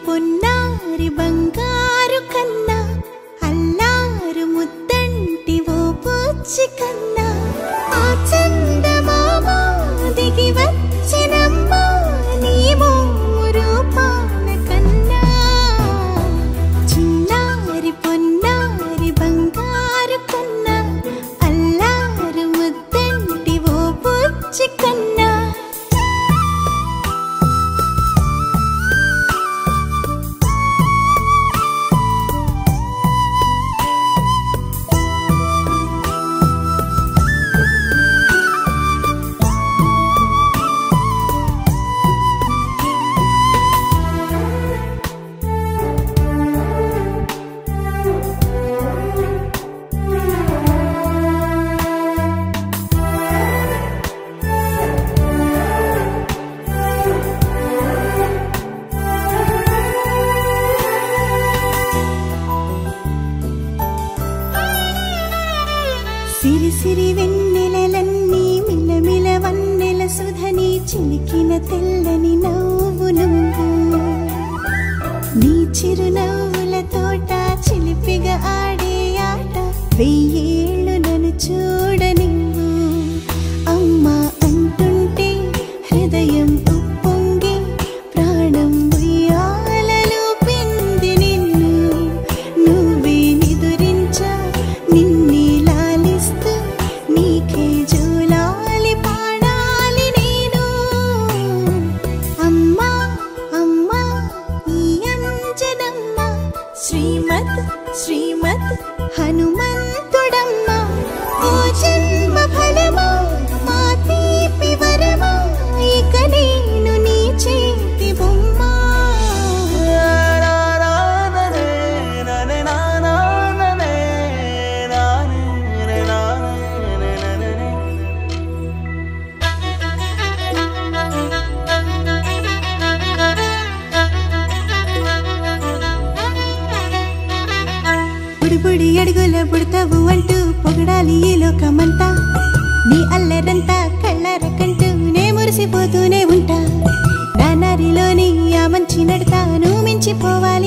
పొన్నారి బంగారు కన్నా అల్లారు ముద్దంటి ఓ పూచి కన్నా ఆ చందమామ దిగి వచ్చినమ్మ నీ రూపాల కన్నా చిన్నారి పొన్నారి బంగారు కన్నా అల్లారు ముద్దంటి ఓ పూచి కన్నా సిరి సిరి వెన్నెలలన్నీ మిలమిల వన్నెల సుధని చిలికిన తెల్లని నవ్వు నువ్వు నీ చిరునవ్వుల తోట చిలిపిగా ఆడే ఆట వెయ్యేళ్ళు నన్ను చూడ నువ్వు అమ్మా అంటుంటే హృదయం ఉప్పొంగి ప్రాణం ఉయ్యాలలో పింది నిన్ను నువ్వే నిదురించా నిన్నే నీకే జోలాలి పాడాలి నేను అమ్మా అమ్మా ఈ అంజనమ్మ శ్రీమత్ శ్రీమత్ హనుమంతుడమ్మ ఓ జన్మ ఫలమా మా తీపి వరమా ఇక నేను నీ చేతి బొమ్మ బుడి అడుగుల పుడతావు అంటూ పొగడాలి ఈ లోకమంతా నీ అల్లరంతా కళ్ళరకంటూ నే మురిసిపోతూనే ఉంటా నా నారిలోని ఆ మంచి నడతా నువ్వు మించిపోవాలి